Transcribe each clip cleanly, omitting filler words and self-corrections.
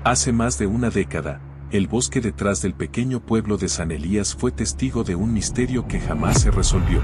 Hace más de una década, el bosque detrás del pequeño pueblo de San Elías fue testigo de un misterio que jamás se resolvió.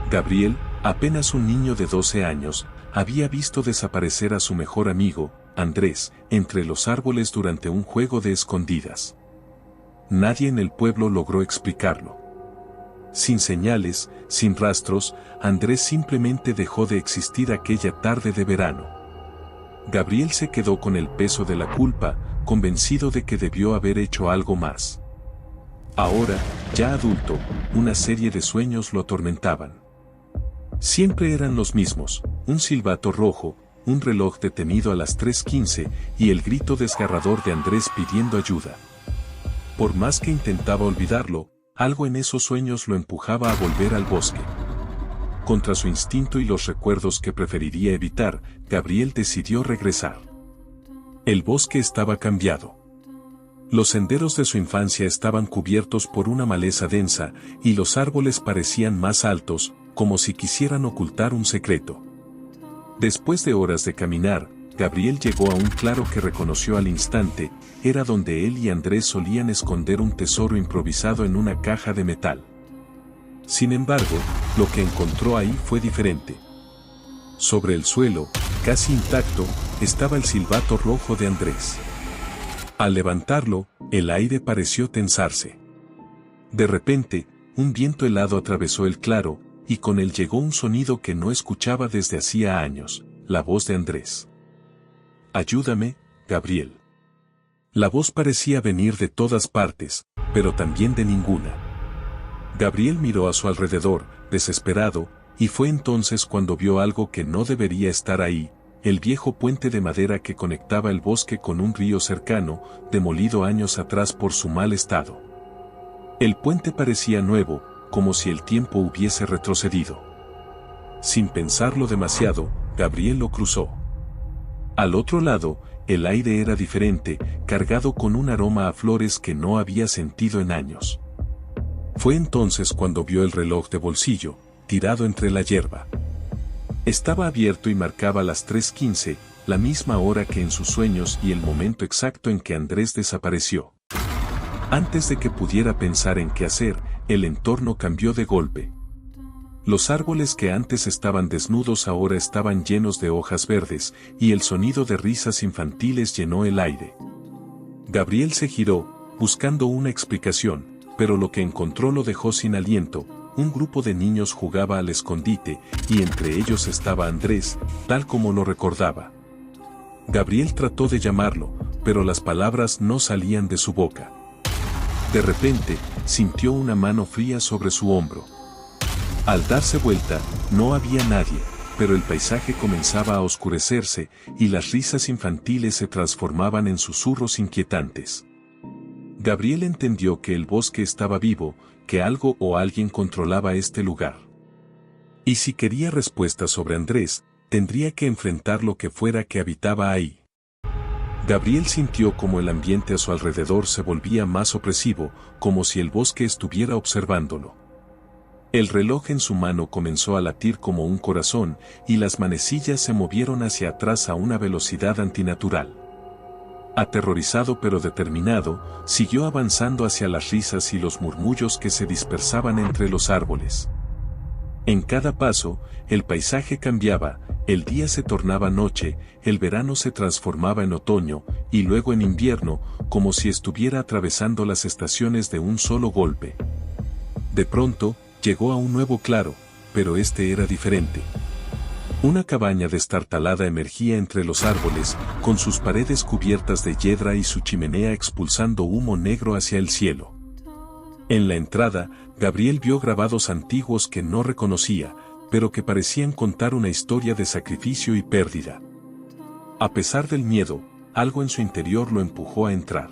Gabriel, apenas un niño de 12 años, había visto desaparecer a su mejor amigo, Andrés, entre los árboles durante un juego de escondidas. Nadie en el pueblo logró explicarlo. Sin señales, sin rastros, Andrés simplemente dejó de existir aquella tarde de verano. Gabriel se quedó con el peso de la culpa, convencido de que debió haber hecho algo más. Ahora, ya adulto, una serie de sueños lo atormentaban. Siempre eran los mismos: un silbato rojo, un reloj detenido a las 3:15 y el grito desgarrador de Andrés pidiendo ayuda. Por más que intentaba olvidarlo, algo en esos sueños lo empujaba a volver al bosque. Contra su instinto y los recuerdos que preferiría evitar, Gabriel decidió regresar. El bosque estaba cambiado. Los senderos de su infancia estaban cubiertos por una maleza densa, y los árboles parecían más altos, como si quisieran ocultar un secreto. Después de horas de caminar, Gabriel llegó a un claro que reconoció al instante. Era donde él y Andrés solían esconder un tesoro improvisado en una caja de metal. Sin embargo, lo que encontró ahí fue diferente. Sobre el suelo, casi intacto, estaba el silbato rojo de Andrés. Al levantarlo, el aire pareció tensarse. De repente, un viento helado atravesó el claro, y con él llegó un sonido que no escuchaba desde hacía años: la voz de Andrés. «Ayúdame, Gabriel». La voz parecía venir de todas partes, pero también de ninguna. Gabriel miró a su alrededor, desesperado, y fue entonces cuando vio algo que no debería estar ahí: el viejo puente de madera que conectaba el bosque con un río cercano, demolido años atrás por su mal estado. El puente parecía nuevo, como si el tiempo hubiese retrocedido. Sin pensarlo demasiado, Gabriel lo cruzó. Al otro lado, el aire era diferente, cargado con un aroma a flores que no había sentido en años. Fue entonces cuando vio el reloj de bolsillo, tirado entre la hierba. Estaba abierto y marcaba las 3:15, la misma hora que en sus sueños y el momento exacto en que Andrés desapareció. Antes de que pudiera pensar en qué hacer, el entorno cambió de golpe. Los árboles que antes estaban desnudos ahora estaban llenos de hojas verdes, y el sonido de risas infantiles llenó el aire. Gabriel se giró, buscando una explicación, pero lo que encontró lo dejó sin aliento. Un grupo de niños jugaba al escondite, y entre ellos estaba Andrés, tal como lo recordaba. Gabriel trató de llamarlo, pero las palabras no salían de su boca. De repente, sintió una mano fría sobre su hombro. Al darse vuelta, no había nadie, pero el paisaje comenzaba a oscurecerse, y las risas infantiles se transformaban en susurros inquietantes. Gabriel entendió que el bosque estaba vivo, que algo o alguien controlaba este lugar. Y si quería respuestas sobre Andrés, tendría que enfrentar lo que fuera que habitaba ahí. Gabriel sintió como el ambiente a su alrededor se volvía más opresivo, como si el bosque estuviera observándolo. El reloj en su mano comenzó a latir como un corazón, y las manecillas se movieron hacia atrás a una velocidad antinatural. Aterrorizado pero determinado, siguió avanzando hacia las risas y los murmullos que se dispersaban entre los árboles. En cada paso, el paisaje cambiaba: el día se tornaba noche, el verano se transformaba en otoño, y luego en invierno, como si estuviera atravesando las estaciones de un solo golpe. De pronto, llegó a un nuevo claro, pero este era diferente. Una cabaña destartalada emergía entre los árboles, con sus paredes cubiertas de hiedra y su chimenea expulsando humo negro hacia el cielo. En la entrada, Gabriel vio grabados antiguos que no reconocía, pero que parecían contar una historia de sacrificio y pérdida. A pesar del miedo, algo en su interior lo empujó a entrar.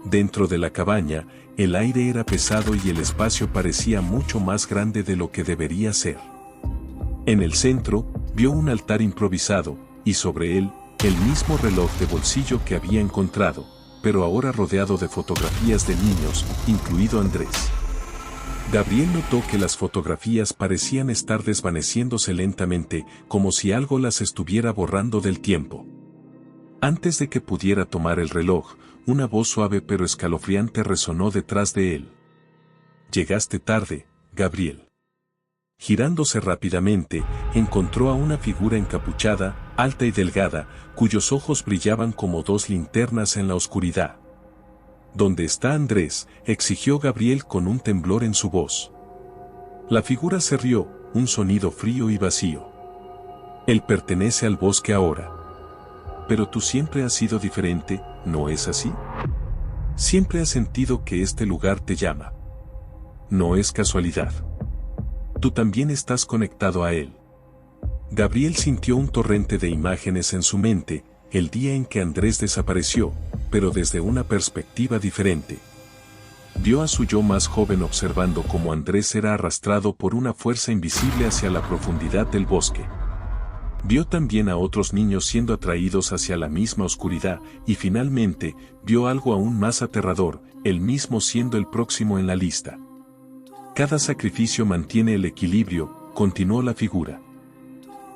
Dentro de la cabaña, el aire era pesado y el espacio parecía mucho más grande de lo que debería ser. En el centro, vio un altar improvisado, y sobre él, el mismo reloj de bolsillo que había encontrado, pero ahora rodeado de fotografías de niños, incluido Andrés. Gabriel notó que las fotografías parecían estar desvaneciéndose lentamente, como si algo las estuviera borrando del tiempo. Antes de que pudiera tomar el reloj, una voz suave pero escalofriante resonó detrás de él. «Llegaste tarde, Gabriel». Girándose rápidamente, encontró a una figura encapuchada, alta y delgada, cuyos ojos brillaban como dos linternas en la oscuridad. «¿Dónde está Andrés?», exigió Gabriel con un temblor en su voz. La figura se rió, un sonido frío y vacío. «Él pertenece al bosque ahora. Pero tú siempre has sido diferente, ¿no es así? Siempre has sentido que este lugar te llama. No es casualidad. Tú también estás conectado a él». Gabriel sintió un torrente de imágenes en su mente, el día en que Andrés desapareció, pero desde una perspectiva diferente. Vio a su yo más joven observando cómo Andrés era arrastrado por una fuerza invisible hacia la profundidad del bosque. Vio también a otros niños siendo atraídos hacia la misma oscuridad, y finalmente, vio algo aún más aterrador, él mismo siendo el próximo en la lista. «Cada sacrificio mantiene el equilibrio», continuó la figura.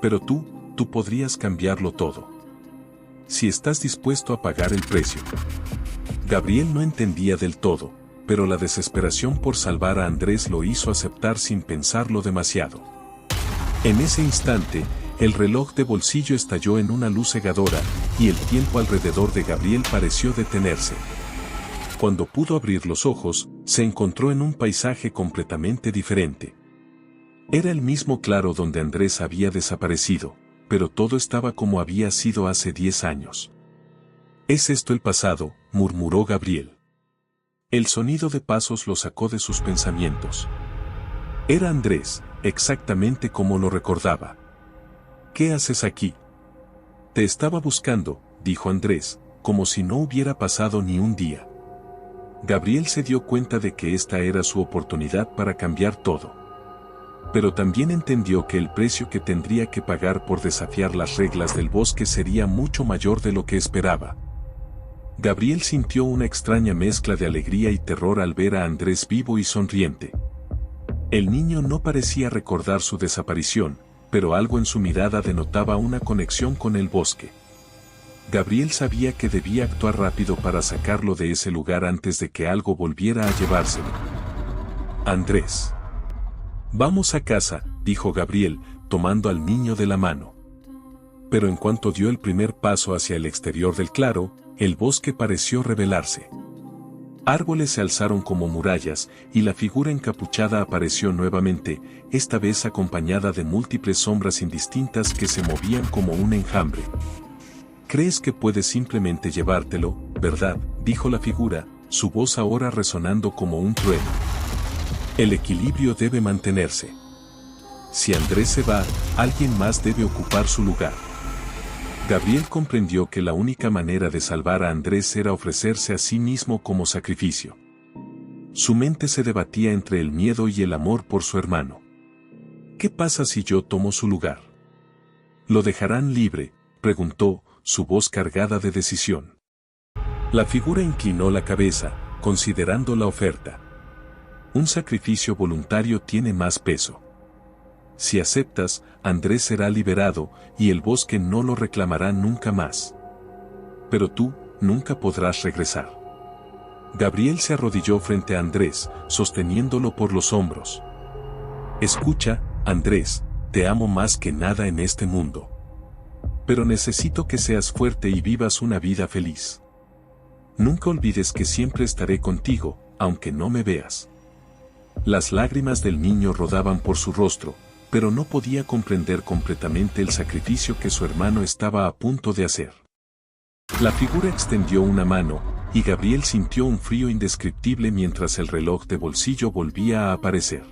«Pero tú podrías cambiarlo todo. Si estás dispuesto a pagar el precio». Gabriel no entendía del todo, pero la desesperación por salvar a Andrés lo hizo aceptar sin pensarlo demasiado. En ese instante, el reloj de bolsillo estalló en una luz cegadora, y el tiempo alrededor de Gabriel pareció detenerse. Cuando pudo abrir los ojos, se encontró en un paisaje completamente diferente. Era el mismo claro donde Andrés había desaparecido, pero todo estaba como había sido hace 10 años. «¿Es esto el pasado?», murmuró Gabriel. El sonido de pasos lo sacó de sus pensamientos. Era Andrés, exactamente como lo recordaba. «¿Qué haces aquí?». «Te estaba buscando», dijo Andrés, como si no hubiera pasado ni un día. Gabriel se dio cuenta de que esta era su oportunidad para cambiar todo. Pero también entendió que el precio que tendría que pagar por desafiar las reglas del bosque sería mucho mayor de lo que esperaba. Gabriel sintió una extraña mezcla de alegría y terror al ver a Andrés vivo y sonriente. El niño no parecía recordar su desaparición, pero algo en su mirada denotaba una conexión con el bosque. Gabriel sabía que debía actuar rápido para sacarlo de ese lugar antes de que algo volviera a llevárselo. «Andrés. Vamos a casa», dijo Gabriel, tomando al niño de la mano. Pero en cuanto dio el primer paso hacia el exterior del claro, el bosque pareció rebelarse. Árboles se alzaron como murallas, y la figura encapuchada apareció nuevamente, esta vez acompañada de múltiples sombras indistintas que se movían como un enjambre. «Crees que puedes simplemente llevártelo, ¿verdad?», dijo la figura, su voz ahora resonando como un trueno. «El equilibrio debe mantenerse. Si Andrés se va, alguien más debe ocupar su lugar». Gabriel comprendió que la única manera de salvar a Andrés era ofrecerse a sí mismo como sacrificio. Su mente se debatía entre el miedo y el amor por su hermano. «¿Qué pasa si yo tomo su lugar? ¿Lo dejarán libre?», preguntó, su voz cargada de decisión. La figura inclinó la cabeza, considerando la oferta. «Un sacrificio voluntario tiene más peso. Si aceptas, Andrés será liberado, y el bosque no lo reclamará nunca más. Pero tú, nunca podrás regresar». Gabriel se arrodilló frente a Andrés, sosteniéndolo por los hombros. «Escucha, Andrés, te amo más que nada en este mundo. Pero necesito que seas fuerte y vivas una vida feliz. Nunca olvides que siempre estaré contigo, aunque no me veas». Las lágrimas del niño rodaban por su rostro, pero no podía comprender completamente el sacrificio que su hermano estaba a punto de hacer. La figura extendió una mano, y Gabriel sintió un frío indescriptible mientras el reloj de bolsillo volvía a aparecer.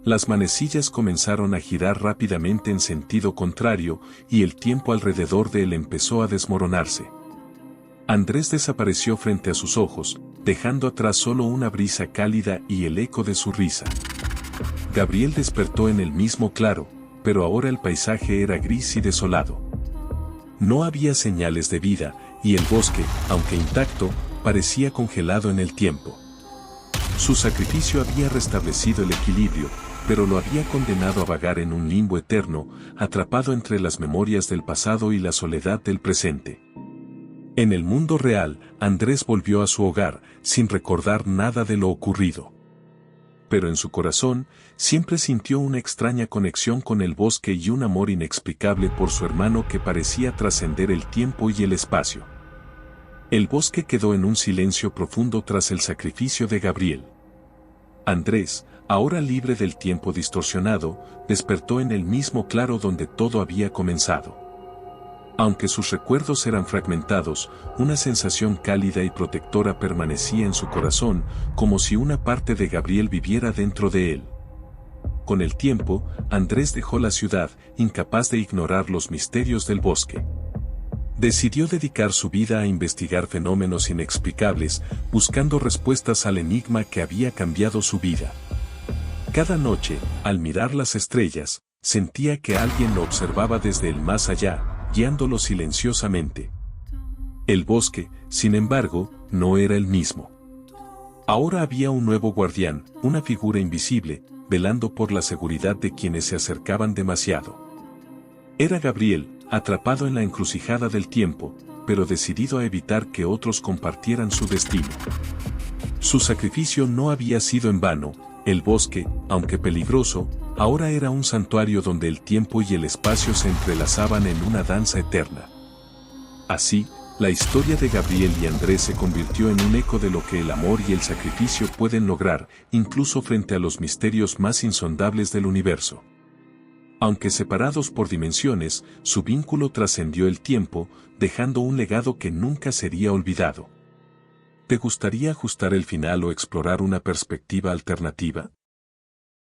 Las manecillas comenzaron a girar rápidamente en sentido contrario, y el tiempo alrededor de él empezó a desmoronarse. Andrés desapareció frente a sus ojos, dejando atrás solo una brisa cálida y el eco de su risa. Gabriel despertó en el mismo claro, pero ahora el paisaje era gris y desolado. No había señales de vida, y el bosque, aunque intacto, parecía congelado en el tiempo. Su sacrificio había restablecido el equilibrio, pero lo había condenado a vagar en un limbo eterno, atrapado entre las memorias del pasado y la soledad del presente. En el mundo real, Andrés volvió a su hogar, sin recordar nada de lo ocurrido. Pero en su corazón, siempre sintió una extraña conexión con el bosque y un amor inexplicable por su hermano que parecía trascender el tiempo y el espacio. El bosque quedó en un silencio profundo tras el sacrificio de Gabriel. Andrés, ahora libre del tiempo distorsionado, despertó en el mismo claro donde todo había comenzado. Aunque sus recuerdos eran fragmentados, una sensación cálida y protectora permanecía en su corazón, como si una parte de Gabriel viviera dentro de él. Con el tiempo, Andrés dejó la ciudad, incapaz de ignorar los misterios del bosque. Decidió dedicar su vida a investigar fenómenos inexplicables, buscando respuestas al enigma que había cambiado su vida. Cada noche, al mirar las estrellas, sentía que alguien lo observaba desde el más allá, guiándolo silenciosamente. El bosque, sin embargo, no era el mismo. Ahora había un nuevo guardián, una figura invisible, velando por la seguridad de quienes se acercaban demasiado. Era Gabriel, atrapado en la encrucijada del tiempo, pero decidido a evitar que otros compartieran su destino. Su sacrificio no había sido en vano. El bosque, aunque peligroso, ahora era un santuario donde el tiempo y el espacio se entrelazaban en una danza eterna. Así, la historia de Gabriel y Andrés se convirtió en un eco de lo que el amor y el sacrificio pueden lograr, incluso frente a los misterios más insondables del universo. Aunque separados por dimensiones, su vínculo trascendió el tiempo, dejando un legado que nunca sería olvidado. ¿Te gustaría ajustar el final o explorar una perspectiva alternativa?